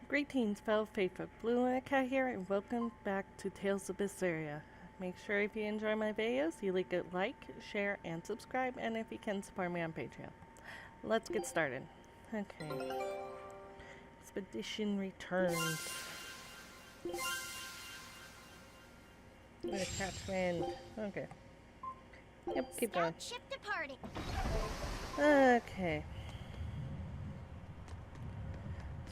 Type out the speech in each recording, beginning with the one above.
Greetings, fellow faithful. Bluelunacat here, and welcome back to Tales of Berseria. Make sure if you enjoy my videos, you leave a like, share, and subscribe, and if you can, support me on Patreon. Let's get started. Okay. Expedition returns. I'm gonna catch wind. Okay. Yep, keep going. Ship departing. Okay.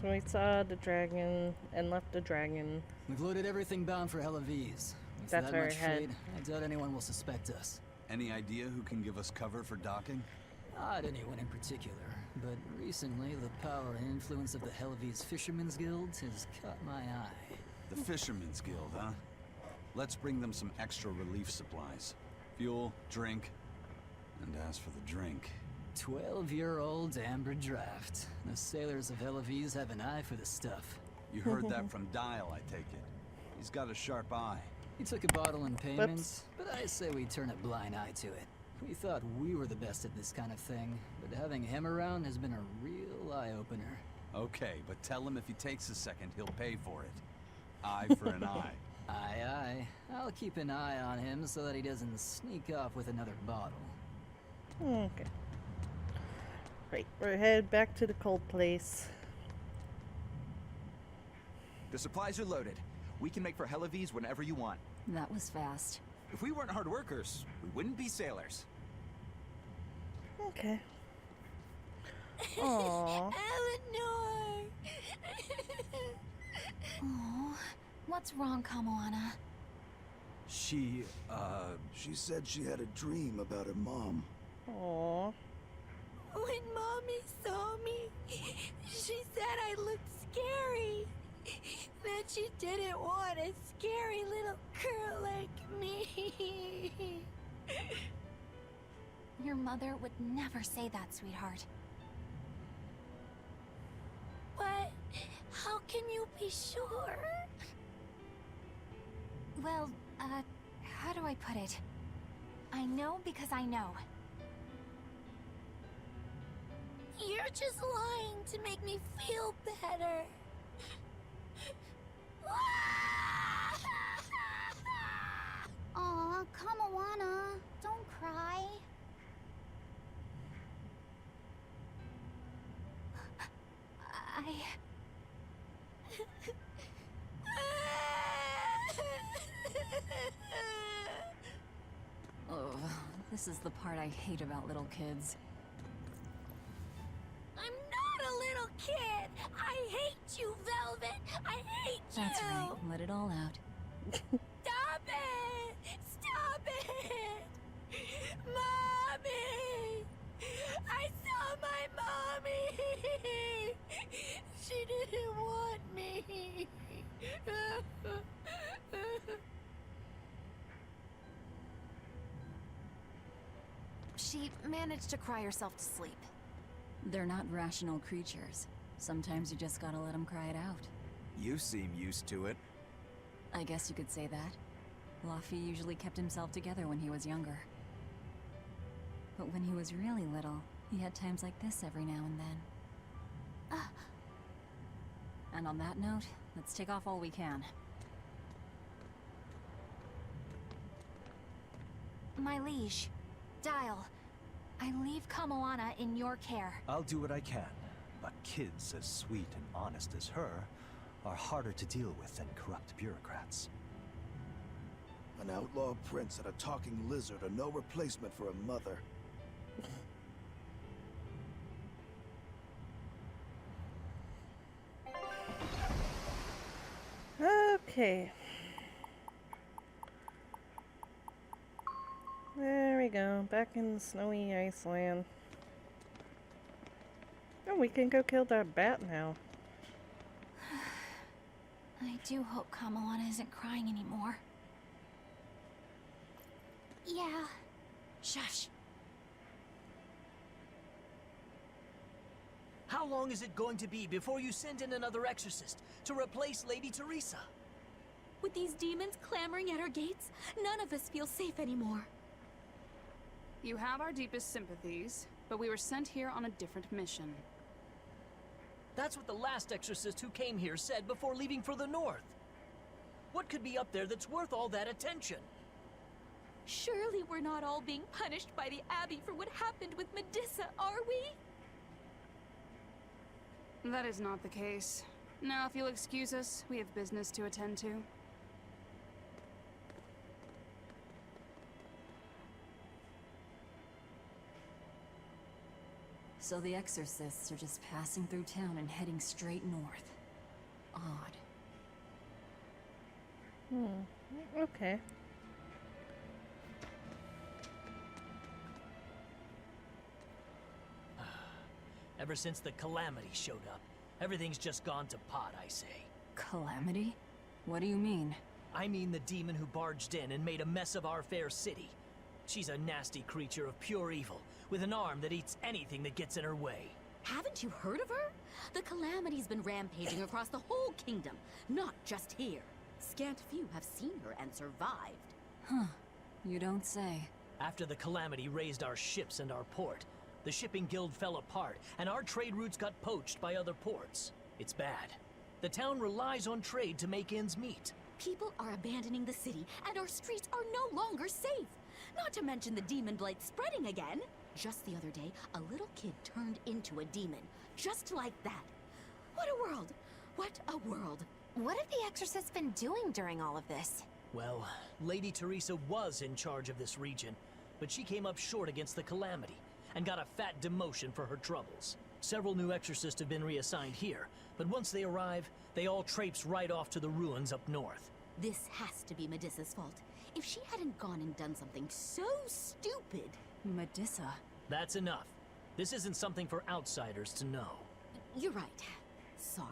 So we saw the dragon and left the dragon. We've loaded everything bound for Helaviz. With That's that where much I had. fleet, I doubt anyone will suspect us. Any idea who can give us cover for docking? Not anyone in particular, but recently the power and influence of the Helaviz Fishermen's Guild has caught my eye. The Fishermen's Guild, huh? Let's bring them some extra relief supplies. Fuel, drink, and as for the drink... 12-year-old amber draft. The sailors of Helaviz have an eye for the stuff. You heard that from Dial, I take it. He's got a sharp eye. He took a bottle in payments, but I say we turn a blind eye to it. We thought we were the best at this kind of thing, but having him around has been a real eye-opener. Okay, but tell him if he takes a second, he'll pay for it. Eye for an eye. Aye, aye. I'll keep an eye on him so that he doesn't sneak off with another bottle. Okay. Right, we're headed back to the cold place. The supplies are loaded. We can make for Helaviz whenever you want. That was fast. If we weren't hard workers, we wouldn't be sailors. Okay. Aww. Eleanor! Oh, what's wrong, Kamoana? She said she had a dream about her mom. Aww. When Mommy saw me, she said I looked scary. That she didn't want a scary little girl like me. Your mother would never say that, sweetheart. But how can you be sure? Well, how do I put it? I know because I know. You're just lying to make me feel better. Aw, Kamoana, don't cry. Oh, this is the part I hate about little kids. I'm not a little kid. I hate you, Velvet. I hate you. That's right, let it all out. Stop it! Stop it! Mommy! I saw my mommy! She didn't want me. She managed to cry herself to sleep. They're not rational creatures. Sometimes you just gotta let them cry it out. You seem used to it. I guess you could say that. Luffy usually kept himself together when he was younger. But when he was really little, he had times like this every now and then. And on that note, let's take off all we can. My liege, Dial, I leave Kamoana in your care. I'll do what I can, but kids as sweet and honest as her are harder to deal with than corrupt bureaucrats. An outlaw prince and a talking lizard are no replacement for a mother. Okay. There we go. Back in snowy Iceland. Oh, we can go kill that bat now. I do hope Kamoana isn't crying anymore. Yeah. Shush. How long is it going to be before you send in another exorcist to replace Lady Teresa? With these demons clamoring at our gates, none of us feel safe anymore. You have our deepest sympathies, but we were sent here on a different mission. That's what the last exorcist who came here said before leaving for the north. What could be up there that's worth all that attention? Surely we're not all being punished by the Abbey for what happened with Medusa, are we? That is not the case. Now, if you'll excuse us, we have business to attend to. So the exorcists are just passing through town and heading straight north. Odd. Okay. Ever since the Calamity showed up, everything's just gone to pot, I say. Calamity? What do you mean? I mean the demon who barged in and made a mess of our fair city. She's a nasty creature of pure evil, with an arm that eats anything that gets in her way. Haven't you heard of her? The Calamity's been rampaging across the whole kingdom, not just here. Scant few have seen her and survived. Huh. You don't say. After the Calamity raised our ships and our port, the shipping guild fell apart, and our trade routes got poached by other ports. It's bad. The town relies on trade to make ends meet. People are abandoning the city, and our streets are no longer safe. Not to mention the demon blight spreading again. Just the other day, a little kid turned into a demon. Just like that. What a world! What a world! What have the exorcists been doing during all of this? Well, Lady Teresa was in charge of this region, but she came up short against the Calamity, and got a fat demotion for her troubles. Several new exorcists have been reassigned here, but once they arrive, they all traipse right off to the ruins up north. This has to be Medusa's fault. If she hadn't gone and done something so stupid... Medusa? That's enough. This isn't something for outsiders to know. You're right. Sorry.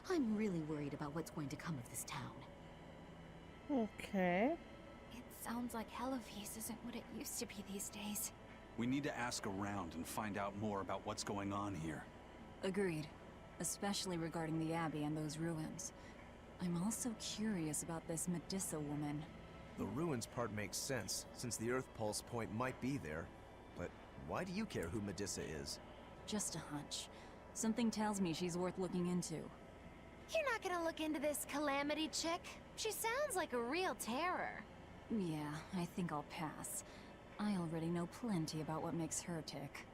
I'm really worried about what's going to come of this town. Okay. It sounds like Hellafeast isn't what it used to be these days. We need to ask around and find out more about what's going on here. Agreed. Especially regarding the Abbey and those ruins. I'm also curious about this Medusa woman. The ruins part makes sense, since the Earth Pulse point might be there. But why do you care who Medusa is? Just a hunch. Something tells me she's worth looking into. You're not gonna look into this Calamity chick? She sounds like a real terror. Yeah, I think I'll pass. I already know plenty about what makes her tick.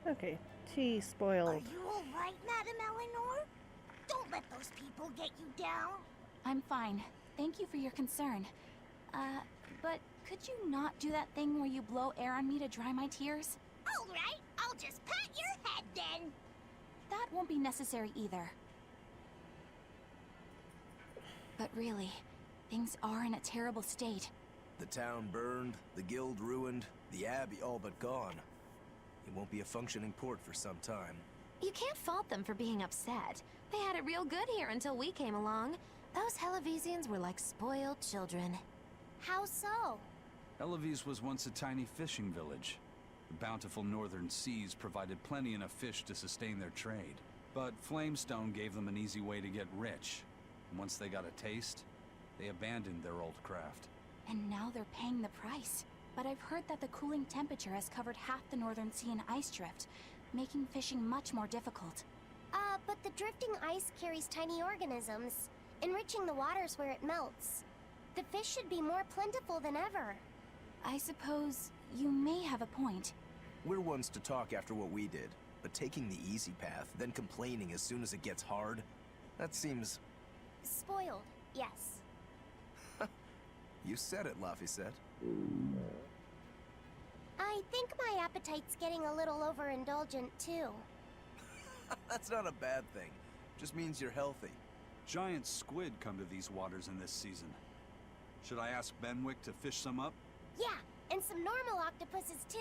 Okay, tea spoiled. Are you all right, Madam Eleanor? Don't let those people get you down. I'm fine. Thank you for your concern. But could you not do that thing where you blow air on me to dry my tears? All right, I'll just pat your head then. That won't be necessary either. But really, things are in a terrible state. The town burned, the guild ruined, the abbey all but gone. It won't be a functioning port for some time. You can't fault them for being upset. They had it real good here until we came along. Those Hellavesians were like spoiled children. How so? Eloise was once a tiny fishing village. The bountiful northern seas provided plenty enough fish to sustain their trade. But Flamestone gave them an easy way to get rich. And once they got a taste, they abandoned their old craft. And now they're paying the price. But I've heard that the cooling temperature has covered half the northern sea in ice drift, making fishing much more difficult. But the drifting ice carries tiny organisms, enriching the waters where it melts. The fish should be more plentiful than ever. I suppose you may have a point. We're ones to talk after what we did, but taking the easy path, then complaining as soon as it gets hard, that seems... Spoiled, yes. You said it, Laphicet. I think my appetite's getting a little overindulgent, too. That's not a bad thing. Just means you're healthy. Giant squid come to these waters in this season. Should I ask Benwick to fish some up? Yeah, and some normal octopuses, too.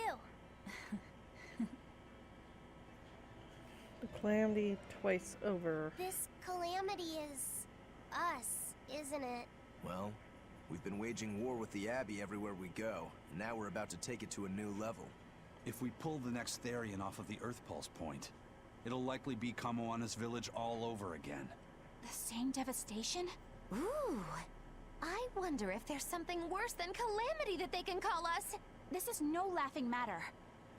The Calamity twice over. This Calamity is... us, isn't it? Well, we've been waging war with the Abbey everywhere we go, and now we're about to take it to a new level. If we pull the next Therian off of the Earth Pulse point, it'll likely be Kamoana's village all over again. The same devastation? Ooh. I wonder if there's something worse than Calamity that they can call us. This is no laughing matter.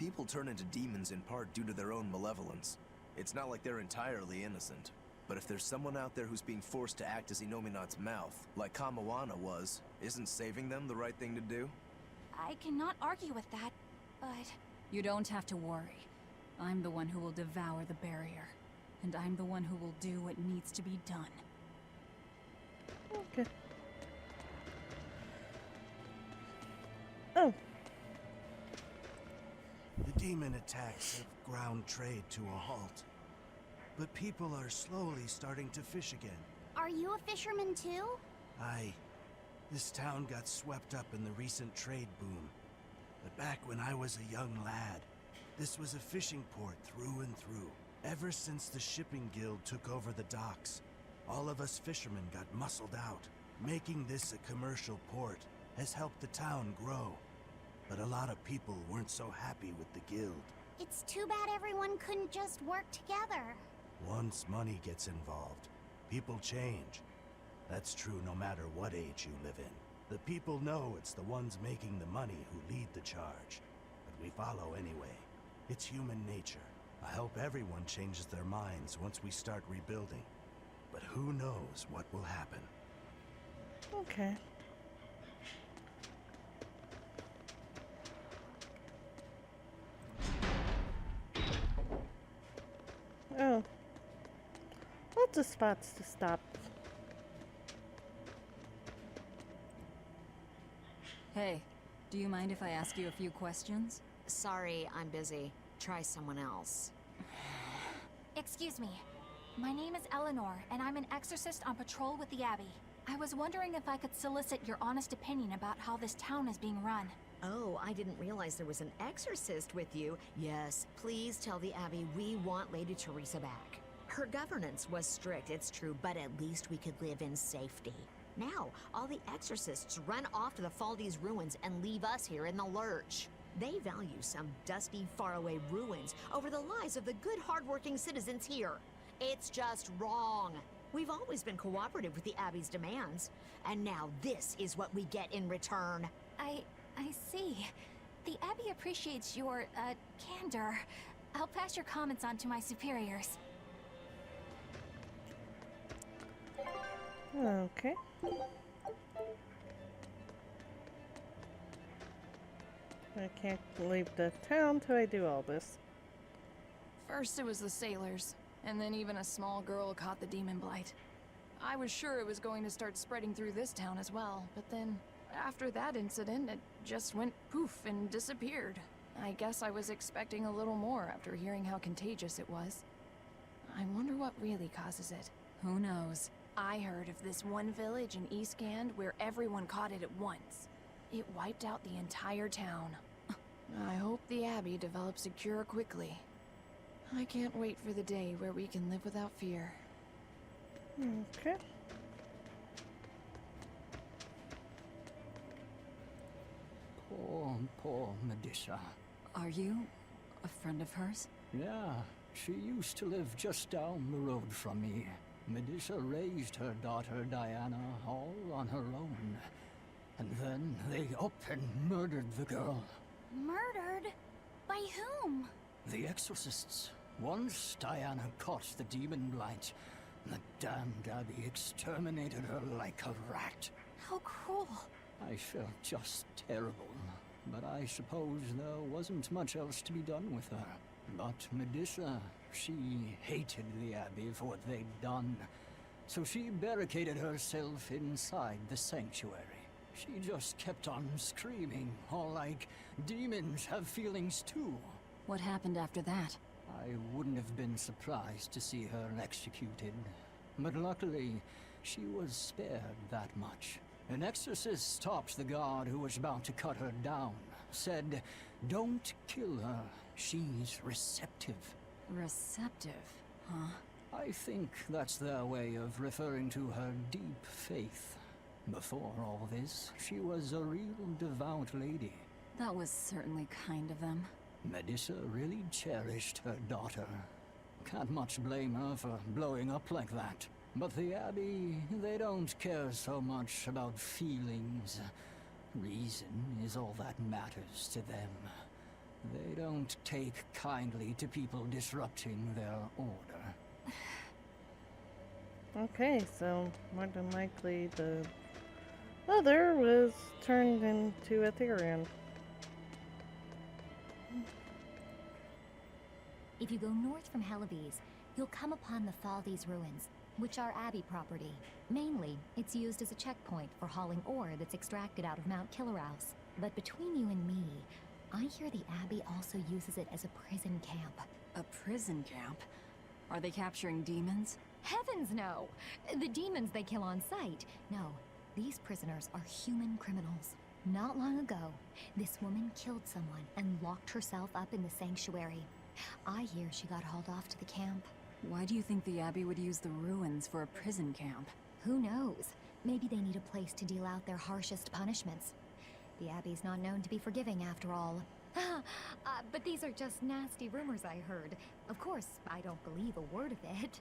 People turn into demons in part due to their own malevolence. It's not like they're entirely innocent. But if there's someone out there who's being forced to act as Inominat's mouth, like Kamawana was, isn't saving them the right thing to do? I cannot argue with that, but... You don't have to worry. I'm the one who will devour the barrier. And I'm the one who will do what needs to be done. Okay. Oh. The demon attacks have ground trade to a halt. But people are slowly starting to fish again. Are you a fisherman too? Aye. This town got swept up in the recent trade boom. But back when I was a young lad, this was a fishing port through and through. Ever since the shipping guild took over the docks, all of us fishermen got muscled out. Making this a commercial port has helped the town grow. But a lot of people weren't so happy with the guild. It's too bad everyone couldn't just work together. Once money gets involved, people change. That's true no matter what age you live in. The people know it's the ones making the money who lead the charge. But we follow anyway. It's human nature. I hope everyone changes their minds once we start rebuilding. But who knows what will happen. Okay. Oh. Lots of spots to stop. Hey, do you mind if I ask you a few questions? Sorry, I'm busy. Try someone else. Excuse me. My name is Eleanor, and I'm an exorcist on patrol with the Abbey. I was wondering if I could solicit your honest opinion about how this town is being run. Oh, I didn't realize there was an exorcist with you. Yes, please tell the Abbey we want Lady Teresa back. Her governance was strict, it's true, but at least we could live in safety. Now, all the exorcists run off to the Faldi's ruins and leave us here in the lurch. They value some dusty, faraway ruins over the lives of the good, hardworking citizens here. It's just wrong. We've always been cooperative with the Abbey's demands, and now this is what we get in return. I see. The Abbey appreciates your, candor. I'll pass your comments on to my superiors. Okay. I can't leave the town till I do all this. First it was the sailors, and then even a small girl caught the demon blight. I was sure it was going to start spreading through this town as well, but then after that incident, it just went poof and disappeared. I guess I was expecting a little more after hearing how contagious it was. I wonder what really causes it. Who knows? I heard of this one village in East Gand where everyone caught it at once. It wiped out the entire town. I hope the Abbey develops a cure quickly. I can't wait for the day where we can live without fear. Okay. Poor Medusa. Are you a friend of hers? Yeah, she used to live just down the road from me. Medusa raised her daughter Diana all on her own. And then they up and murdered the girl. Murdered? By whom? The exorcists. Once Diana caught the demon blight, the damned Abbey exterminated her like a rat. How cruel. I felt just terrible, but I suppose there wasn't much else to be done with her. But Medusa, she hated the Abbey for what they'd done, so she barricaded herself inside the sanctuary. She just kept on screaming, all like, demons have feelings too. What happened after that? I wouldn't have been surprised to see her executed, but luckily, she was spared that much. An exorcist stopped the guard who was about to cut her down, said, "Don't kill her, she's receptive." Receptive, huh? I think that's their way of referring to her deep faith. Before all this, she was a real devout lady. That was certainly kind of them. Medusa really cherished her daughter. Can't much blame her for blowing up like that. But the Abbey, they don't care so much about feelings. Reason is all that matters to them. They don't take kindly to people disrupting their order. Okay, so more than likely the mother was turned into a Therian. If you go north from Hellebes, you'll come upon the Thaldes ruins, which are Abbey property. Mainly, it's used as a checkpoint for hauling ore that's extracted out of Mount Killerhouse. But between you and me, I hear the Abbey also uses it as a prison camp. A prison camp? Are they capturing demons? Heavens no! The demons they kill on sight. No, these prisoners are human criminals. Not long ago, this woman killed someone and locked herself up in the sanctuary. I hear she got hauled off to the camp. Why do you think the Abbey would use the ruins for a prison camp? Who knows? Maybe they need a place to deal out their harshest punishments. The Abbey's not known to be forgiving, after all. But these are just nasty rumors I heard. Of course, I don't believe a word of it.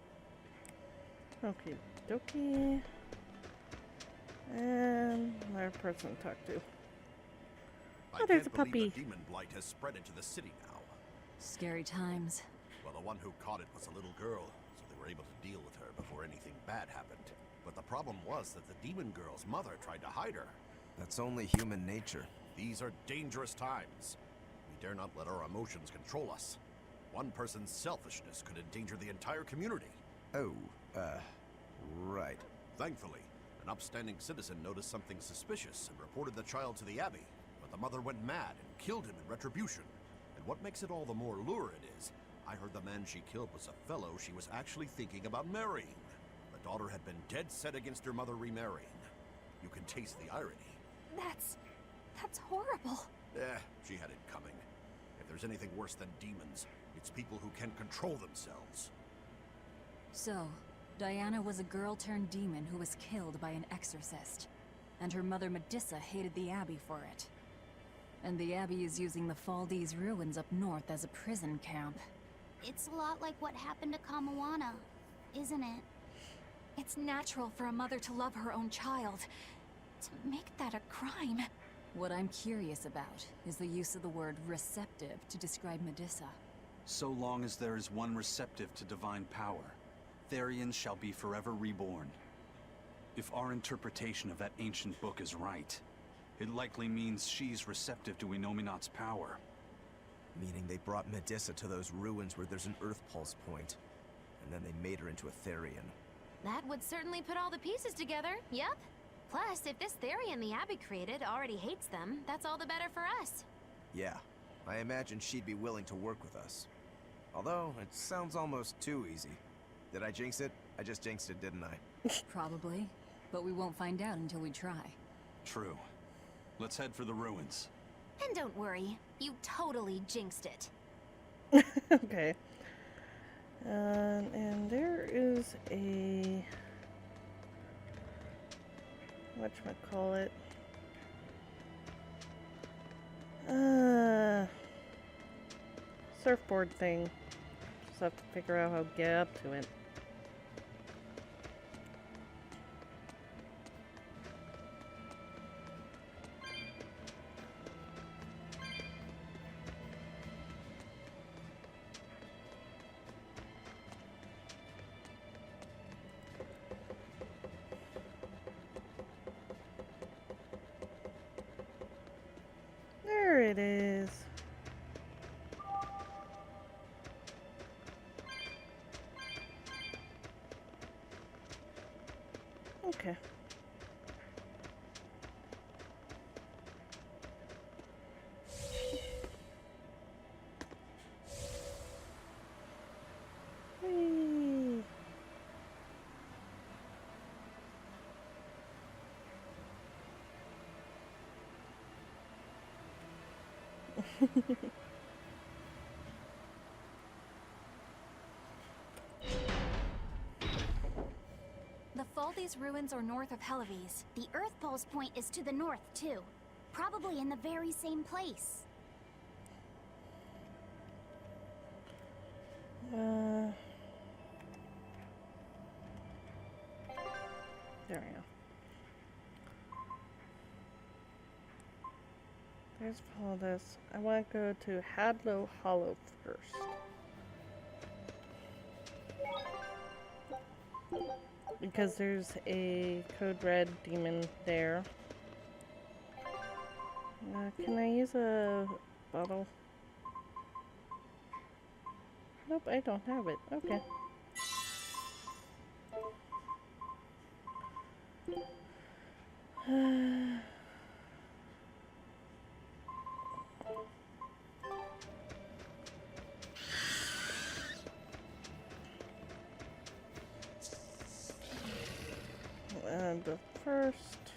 Okay, dokie. And another person to talk to. Oh, there's a puppy. The demon blight has spread into the city now. Scary times. Well, the one who caught it was a little girl, so they were able to deal with her before anything bad happened. But the problem was that the demon girl's mother tried to hide her. That's only human nature. These are dangerous times. We dare not let our emotions control us. One person's selfishness could endanger the entire community. Oh, right. Thankfully, an upstanding citizen noticed something suspicious and reported the child to the Abbey. But the mother went mad and killed him in retribution. And what makes it all the more lurid is, I heard the man she killed was a fellow she was actually thinking about marrying. The daughter had been dead set against her mother remarrying. You can taste the irony. That's horrible. She had it coming. If there's anything worse than demons, it's people who can't control themselves. So, Diana was a girl-turned-demon who was killed by an exorcist. And her mother Medissa hated the Abbey for it. And the Abbey is using the Thaldes ruins up north as a prison camp. It's a lot like what happened to Kamawana, isn't it? It's natural for a mother to love her own child. To make that a crime. What I'm curious about is the use of the word receptive to describe Medissa. So long as there is one receptive to divine power, Therians shall be forever reborn. If our interpretation of that ancient book is right, it likely means she's receptive to Inominat's power. Meaning they brought Medissa to those ruins where there's an Earth Pulse point, and then they made her into a Therian. That would certainly put all the pieces together, yep. Plus, if this Therian the Abbey created already hates them, that's all the better for us. Yeah, I imagine she'd be willing to work with us. Although, it sounds almost too easy. Did I jinx it? I just jinxed it, didn't I? Probably, but we won't find out until we try. True. Let's head for the ruins. And don't worry, you totally jinxed it. Okay. And there is a... whatchamacallit? Surfboard thing. Just have to figure out how to get up to it. There it is. Okay. Whee! The Thaldes ruins are north of Hellebes. The Earth Pulse point is to the north, too. Probably in the very same place. There we go. Let's follow this. I want to go to Hadlow Hollow first. Because there's a Code Red demon there. Can I use a bottle? Nope, I don't have it. Okay. But first,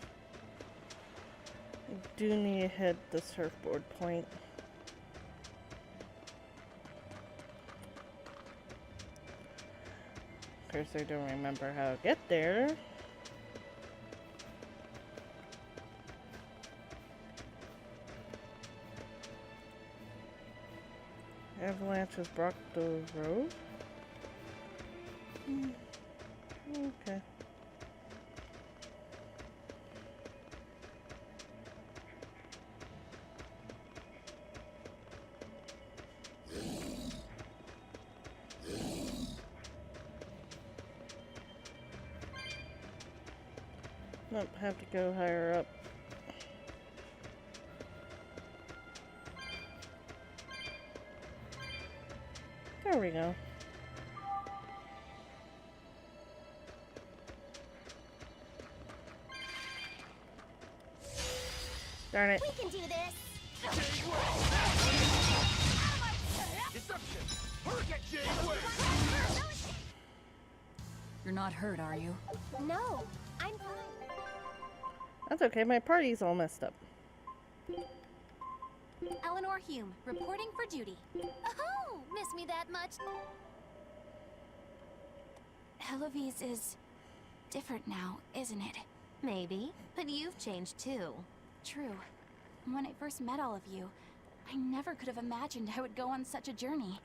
I do need to hit the surfboard point. Of course, I don't remember how to get there. Avalanches blocked the road? Okay. Nope, have to go higher up. There we go. Darn it. We can do this. Deception! Hurricane You're not hurt, are you? No, I'm fine. That's okay, my party's all messed up. Eleanor Hume, reporting for duty. Oh, miss me that much? Heloise is different now, isn't it? Maybe, but you've changed too. True. When I first met all of you, I never could have imagined I would go on such a journey.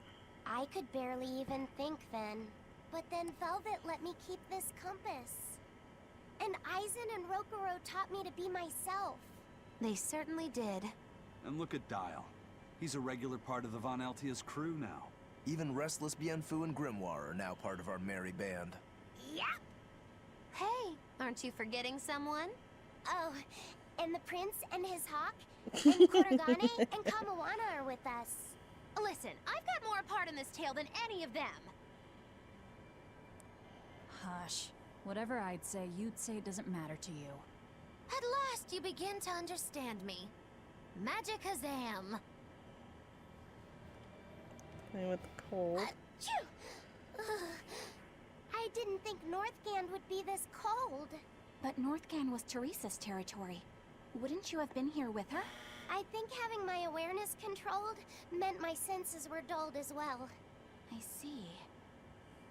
I could barely even think then. But then Velvet let me keep this compass. And Aizen and Rokuro taught me to be myself. They certainly did. And look at Dial. He's a regular part of the Von Altia's crew now. Even Restless Bienfu and Grimoire are now part of our merry band. Yep. Hey, aren't you forgetting someone? Oh, and the prince and his hawk, and Kurogane and Kamawana are with us. Listen, I've got more part in this tale than any of them. Hush. Whatever I'd say, you'd say it doesn't matter to you. At last you begin to understand me. Magic Hazam. Playing with the cold. I didn't think Northgand would be this cold. But Northgand was Teresa's territory. Wouldn't you have been here with her? I think having my awareness controlled meant my senses were dulled as well. I see.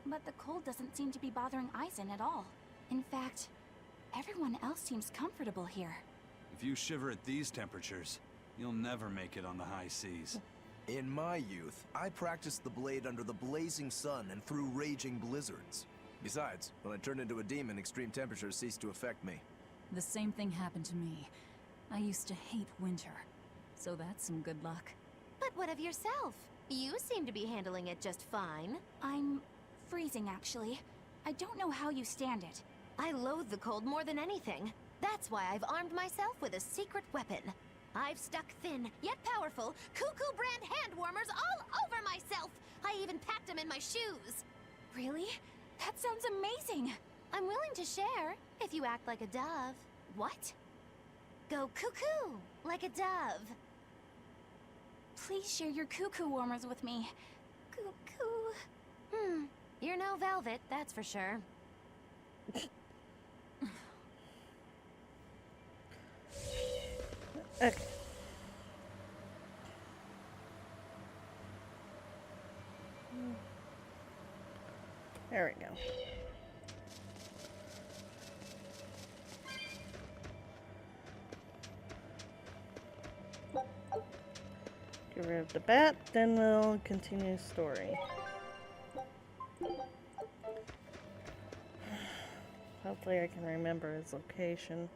But the cold doesn't seem to be bothering Aizen at all. In fact, everyone else seems comfortable here. If you shiver at these temperatures, you'll never make it on the high seas. In my youth, I practiced the blade under the blazing sun and through raging blizzards. Besides, when I turned into a demon, extreme temperatures ceased to affect me. The same thing happened to me. I used to hate winter. So that's some good luck. But what of yourself? You seem to be handling it just fine. I'm freezing, actually. I don't know how you stand it. I loathe the cold more than anything. That's why I've armed myself with a secret weapon. I've stuck thin, yet powerful, Cuckoo brand hand warmers all over myself. I even packed them in my shoes. Really? That sounds amazing. I'm willing to share, if you act like a dove. What? Go cuckoo, like a dove. Please share your cuckoo warmers with me. Cuckoo. You're no Velvet, that's for sure. Okay. There we go. Get rid of the bat, then we'll continue story. Hopefully I can remember his location.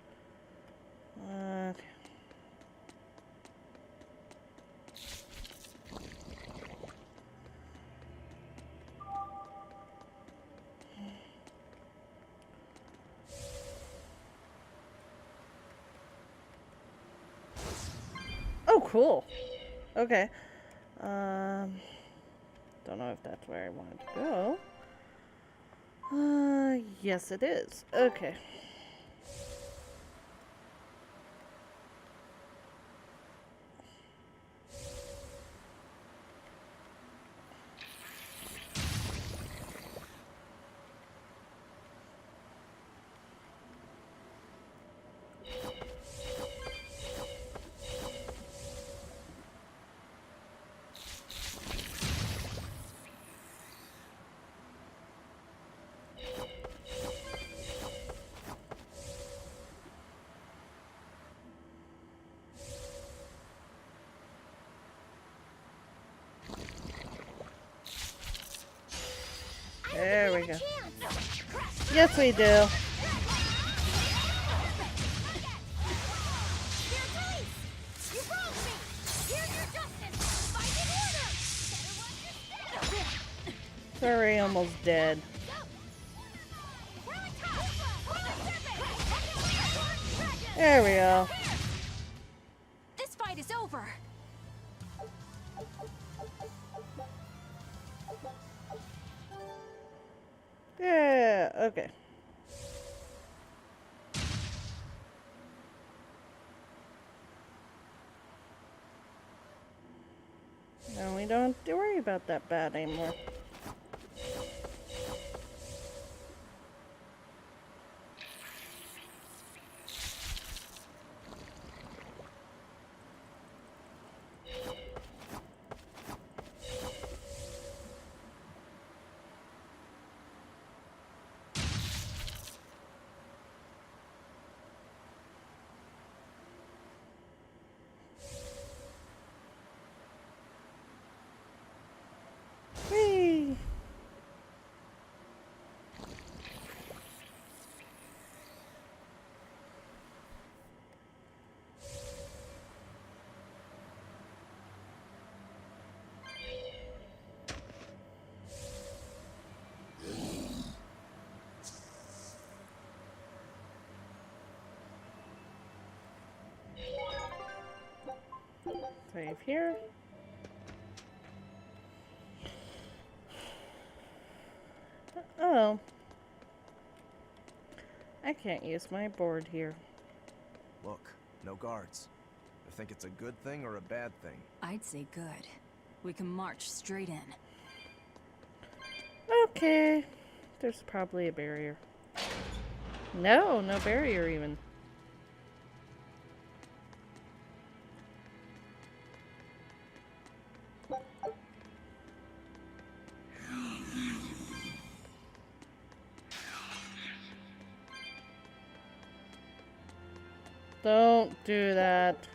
cool. Okay. Don't know if that's where I wanted to go. Yes it is. Okay. There we go. Yes, we do. Sorry, almost dead. There we go. This fight is over. Yeah, okay. Now we don't have to worry about that bat anymore. Whee! Save here. Oh. I can't use my board here. Look, no guards. I think it's a good thing or a bad thing. I'd say good. We can march straight in. Okay. There's probably a barrier. No, no barrier even. Don't do that.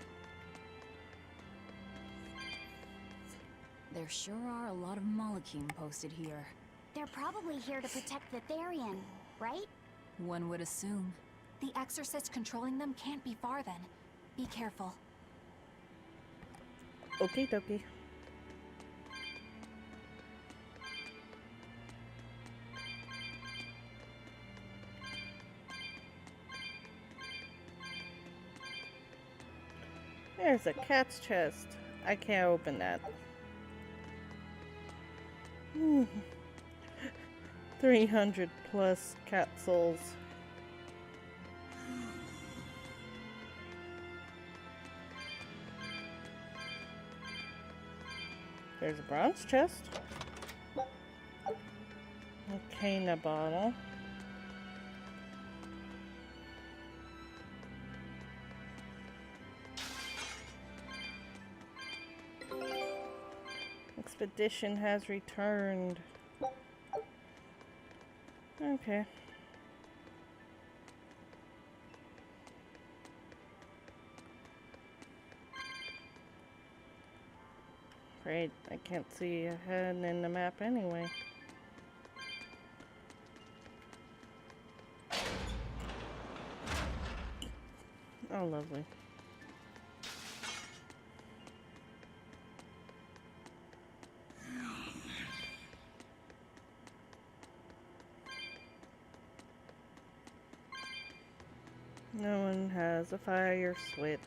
There sure are a lot of Malachim posted here. They're probably here to protect the Therian, right? One would assume. The exorcist controlling them can't be far then. Be careful. Okie dokie. There's a cat's chest. I can't open that. 300 plus cat souls. There's a bronze chest. A Cana bottle. Expedition has returned. Okay. Great, I can't see ahead in the map anyway. Oh, lovely. No one has a fire switch.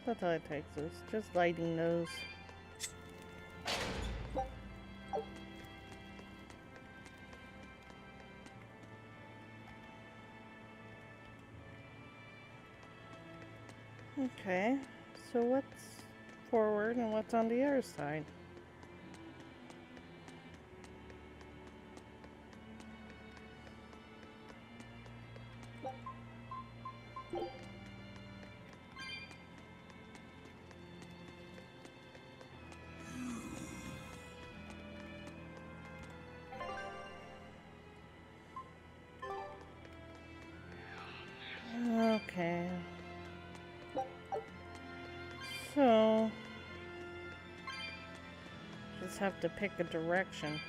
That's all it takes is just lighting those. Okay, so what's forward and what's on the other side? Okay. So, just have to pick a direction.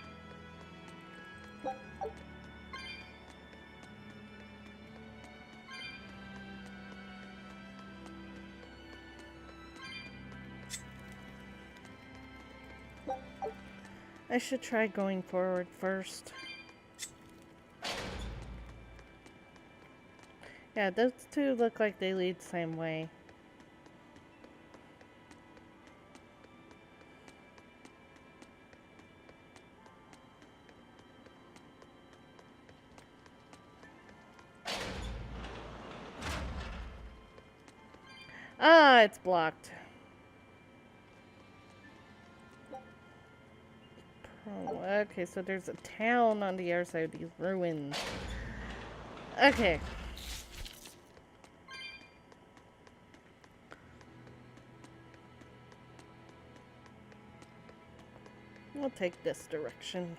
I should try going forward first. Yeah, those two look like they lead the same way. Ah, it's blocked. Oh, okay, so there's a town on the other side of these ruins. Okay. We'll take this direction.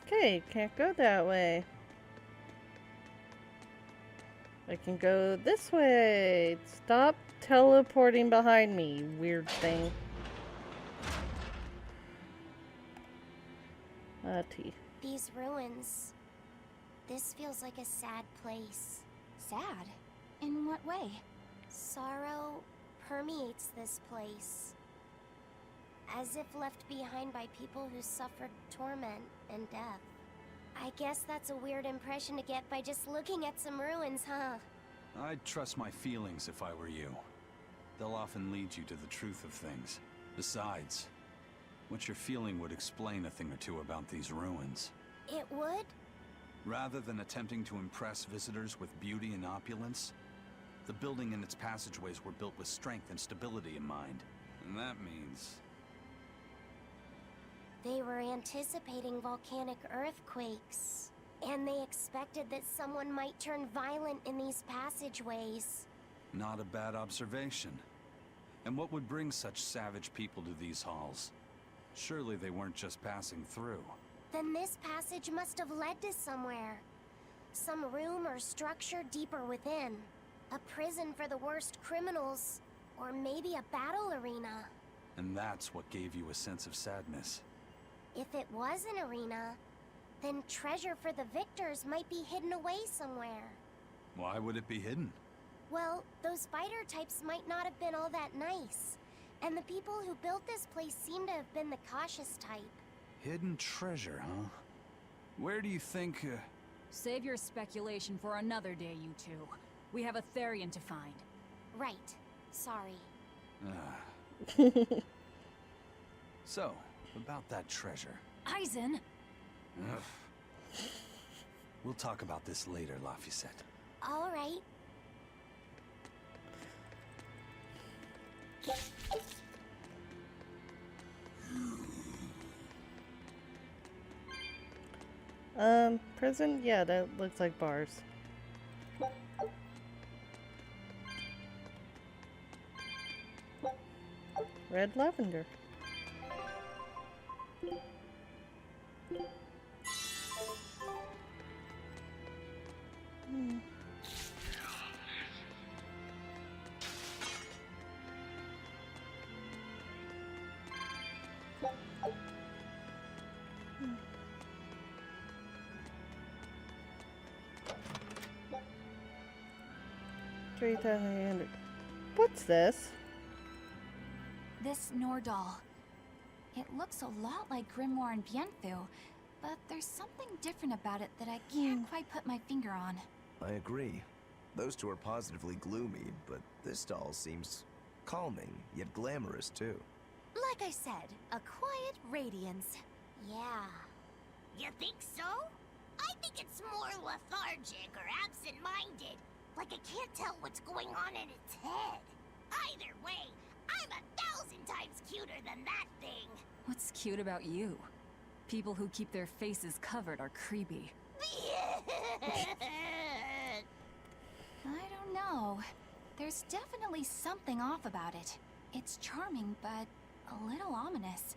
Okay, can't go that way. I can go this way. Stop teleporting behind me, weird thing. T. These ruins. This feels like a sad place. Sad? In what way? Sorrow permeates this place. As if left behind by people who suffered torment and death. I guess that's a weird impression to get by just looking at some ruins, huh? I'd trust my feelings if I were you. They'll often lead you to the truth of things. Besides, what you're feeling would explain a thing or two about these ruins. It would? Rather than attempting to impress visitors with beauty and opulence, the building and its passageways were built with strength and stability in mind. And that means... They were anticipating volcanic earthquakes. And they expected that someone might turn violent in these passageways. Not a bad observation. And what would bring such savage people to these halls? Surely they weren't just passing through. Then this passage must have led to somewhere. Some room or structure deeper within. A prison for the worst criminals. Or maybe a battle arena. And that's what gave you a sense of sadness. If it was an arena, then treasure for the victors might be hidden away somewhere. Why would it be hidden? Well, those fighter types might not have been all that nice. And the people who built this place seem to have been the cautious type. Hidden treasure, huh? Where do you think, Save your speculation for another day, you two. We have a Therian to find. Right. Sorry. So, about that treasure. Eisen! Ugh. We'll talk about this later, Laphicet. All right. Prison? Yeah, that looks like bars. Red lavender. $3,800. What's this? This Nordal. It looks a lot like Grimoire and Bienfu, but there's something different about it that I can't quite put my finger on. I agree. Those two are positively gloomy, but this doll seems calming, yet glamorous too. Like I said, a quiet radiance. Yeah. You think so? I think it's more lethargic or absent-minded. Like it can't tell what's going on in its head. Either way, I'm 1,000 times cuter than that thing. What's cute about you? People who keep their faces covered are creepy. I don't know. There's definitely something off about it. It's charming, but a little ominous.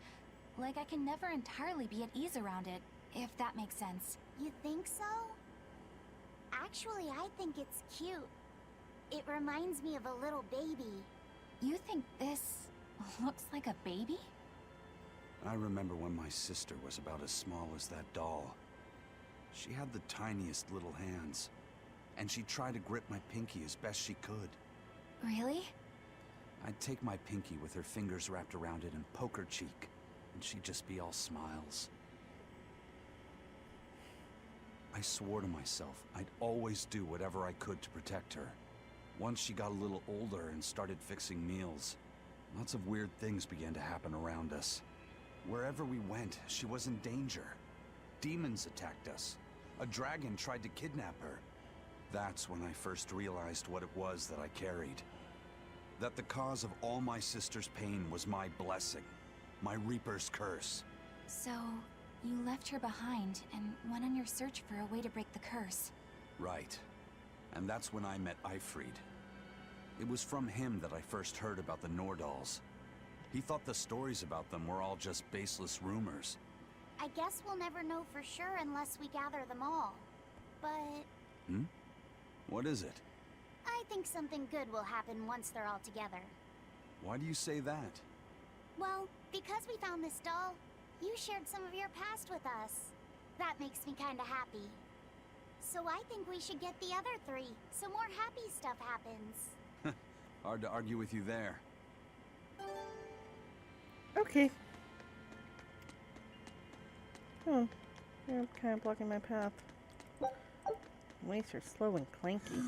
Like I can never entirely be at ease around it, if that makes sense. You think so? Actually, I think it's cute. It reminds me of a little baby. You think this looks like a baby? I remember when my sister was about as small as that doll. She had the tiniest little hands, and she'd try to grip my pinky as best she could. Really? I'd take my pinky with her fingers wrapped around it and poke her cheek, and she'd just be all smiles. I swore to myself I'd always do whatever I could to protect her. Once she got a little older and started fixing meals, lots of weird things began to happen around us. Wherever we went, she was in danger. Demons attacked us. A dragon tried to kidnap her. That's when I first realized what it was that I carried. That the cause of all my sister's pain was my blessing, my Reaper's curse. So, you left her behind and went on your search for a way to break the curse. Right. And that's when I met Ifried. It was from him that I first heard about the Nordals. He thought the stories about them were all just baseless rumors. I guess we'll never know for sure unless we gather them all. But... What is it? I think something good will happen once they're all together. Why do you say that? Well, because we found this doll, you shared some of your past with us. That makes me kinda happy. So I think we should get the other three, so more happy stuff happens. Hard to argue with you there. Okay. Oh, you're kind of blocking my path. At least you're slow and clanky.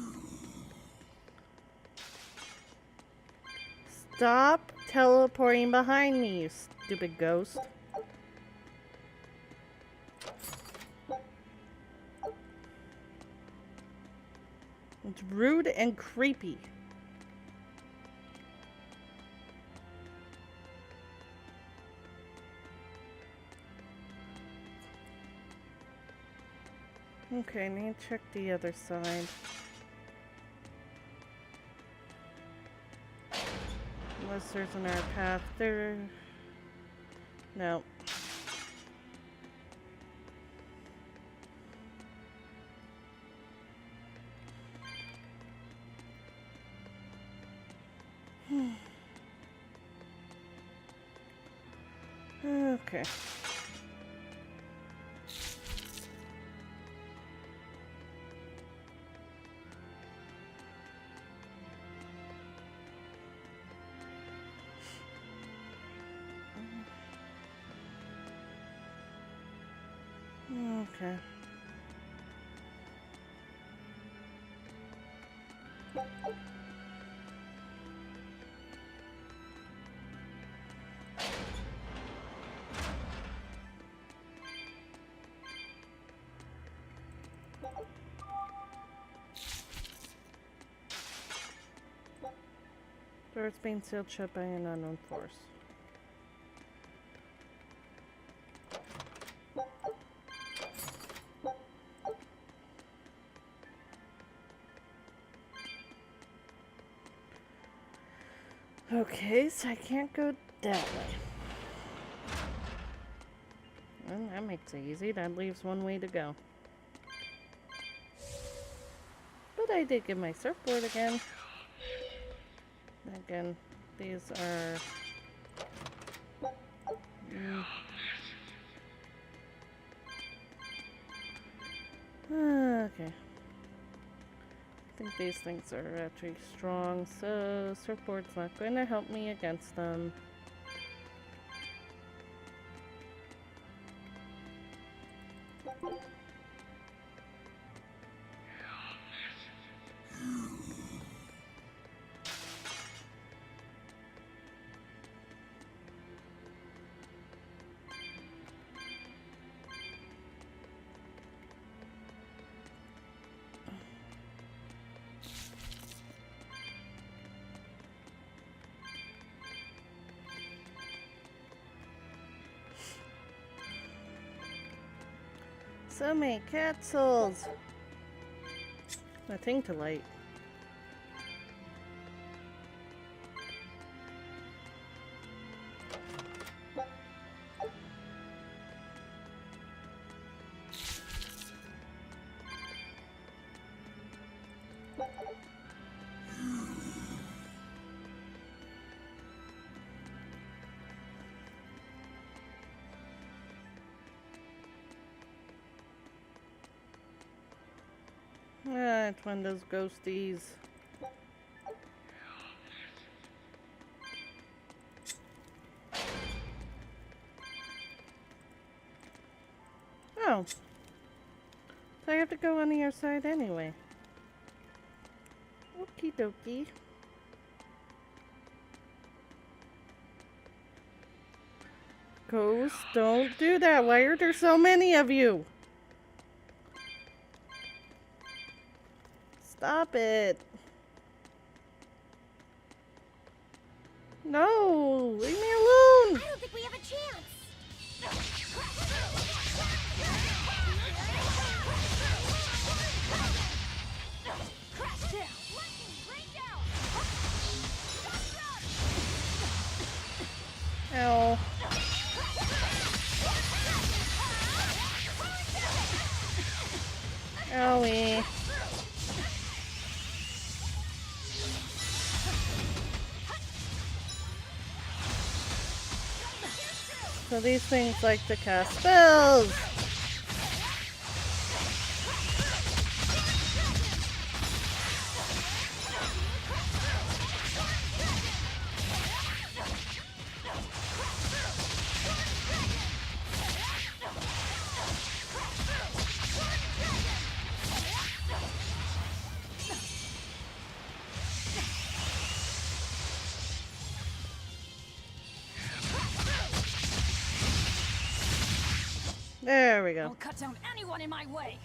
Stop teleporting behind me, you stupid ghost. It's rude and creepy. Okay, I need to check the other side. Unless there's another path there. No. Okay. Okay. Doors being sealed shut by an unknown force. Okay, so I can't go that way. Well, that makes it easy. That leaves one way to go. But I did get my surfboard again. Again, these are... Okay. I think these things are actually strong, so surfboard's not going to help me against them. So many capsules. Nothing to light. Ah, it's one of those ghosties. Oh. So I have to go on the other side anyway. Okie dokie. Ghost, don't do that. Why are there so many of you? Stop it. No, leave me alone. I don't think we have a chance. Ow. Owie. So these things like to cast spells. There we go. I'll cut down anyone in my way.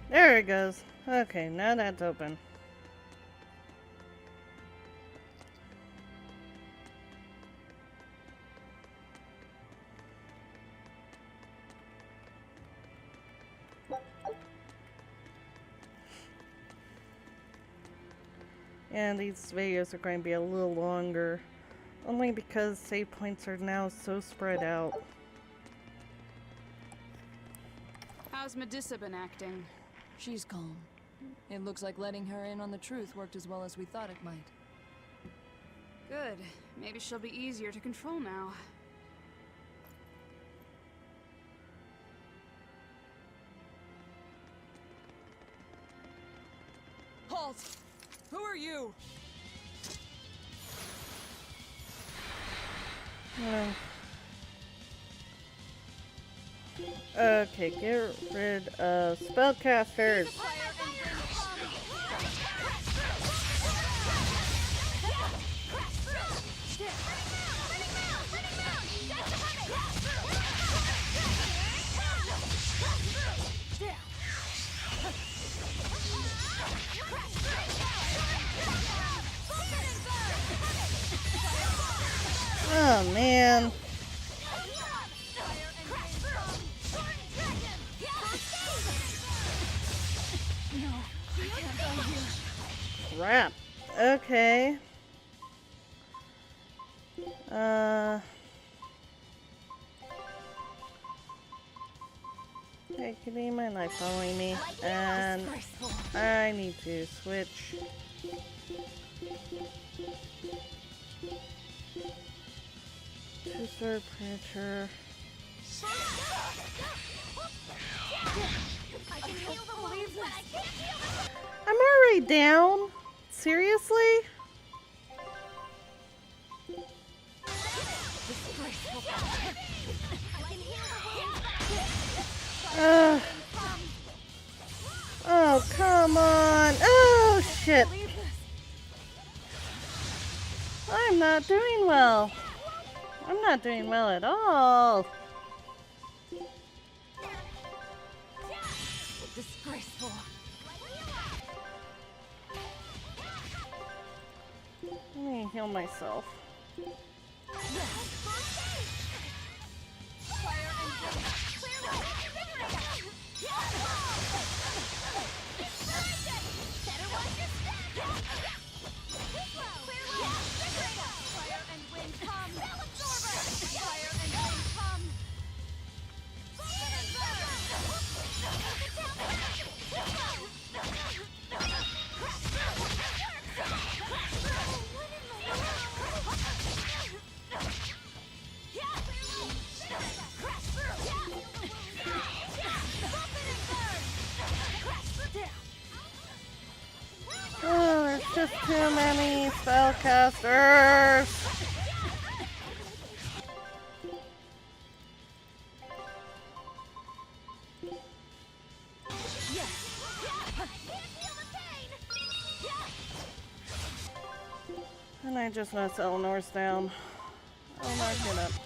There it goes. Okay, now that's open. And these videos are going to be a little longer, only because save points are now so spread out. How's Medusa been acting? She's calm. It looks like letting her in on the truth worked as well as we thought it might. Good. Maybe she'll be easier to control now. Halt! Who are you? Okay, get rid of spellcasters. Oh man. Crap. Okay. Hey, can you mind like following me? And I need to switch. To Sword Preacher. I'm already down? Seriously? Oh, come on. Oh, shit. I'm not doing well. I'm not doing well at all. Graceful. Let me heal myself. Oh, there's just too many spellcasters. And I just noticed Eleanor's down. Oh my goodness.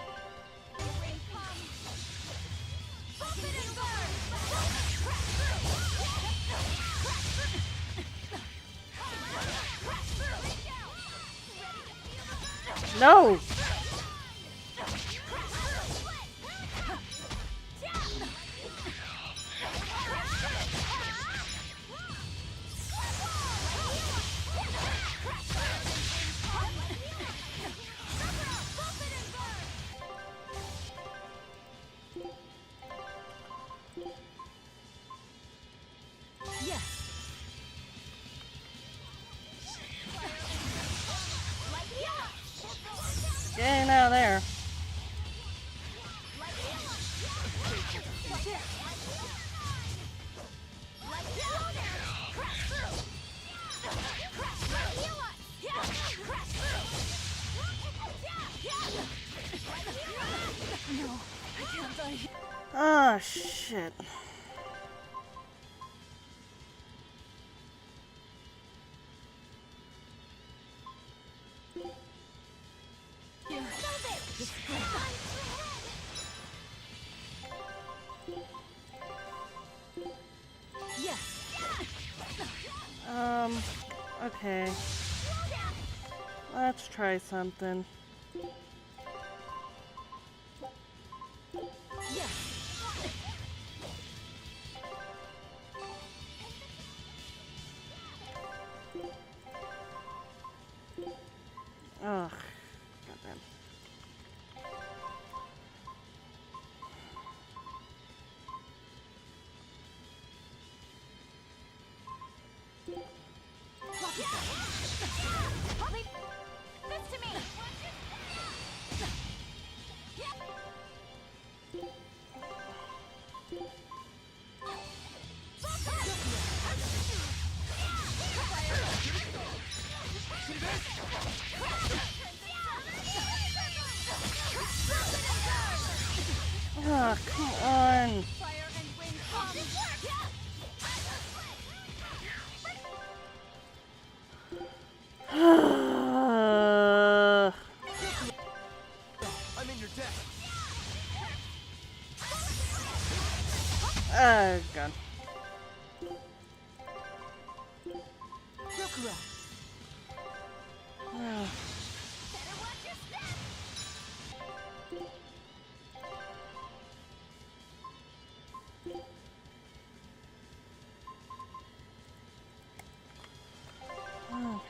No! Getting out of there. Oh shit. Okay. Let's try something. Ugh. Goddamn. This to me. Oh, come on. I'm in your deck. Oh, God. Oh. Oh.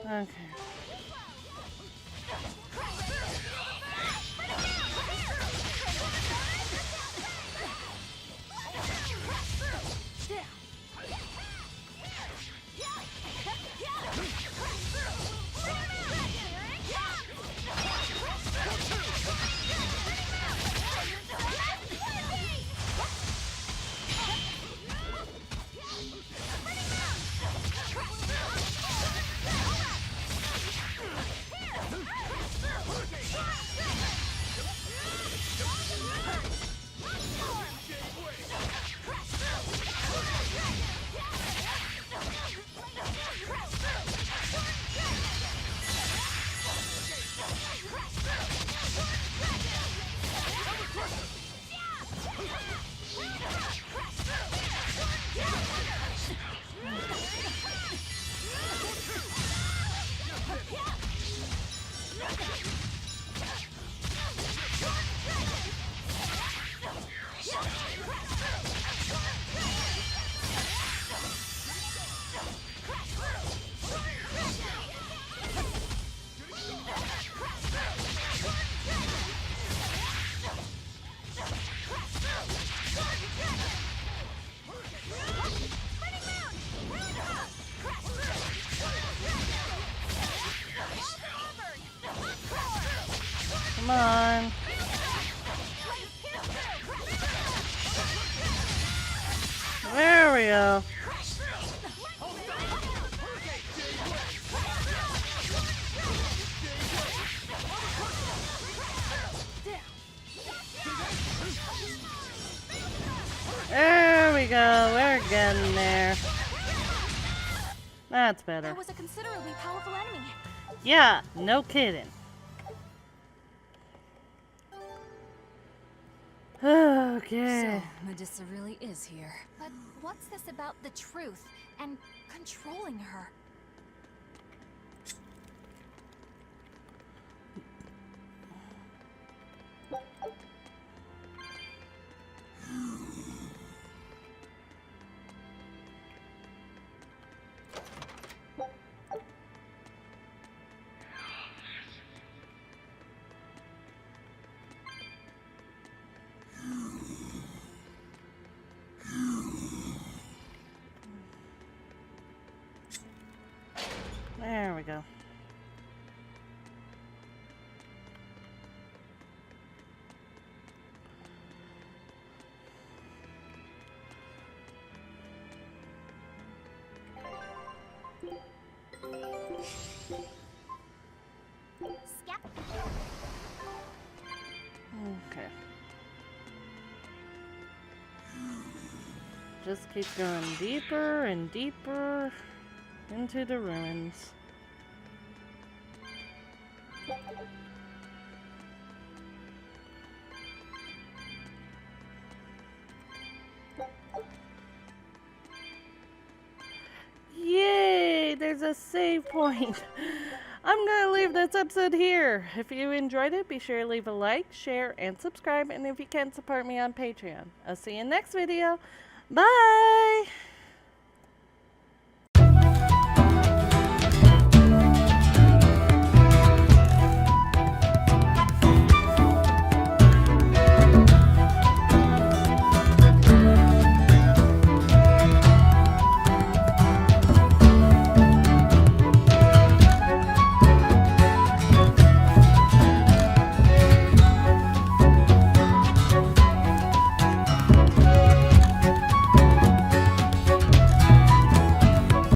Okay. Come on. There we go. There we go. We're getting there. That's better. That was a considerably powerful enemy. Yeah, no kidding. Okay. So, Medusa really is here. But what's this about the truth and controlling her? There we go. Okay. Just keep going deeper and deeper into the ruins. Yay! There's a save point. I'm gonna leave this episode here. If you enjoyed it, be sure to leave a like, share, and subscribe. And if you can, support me on Patreon. I'll see you in the next video. Bye!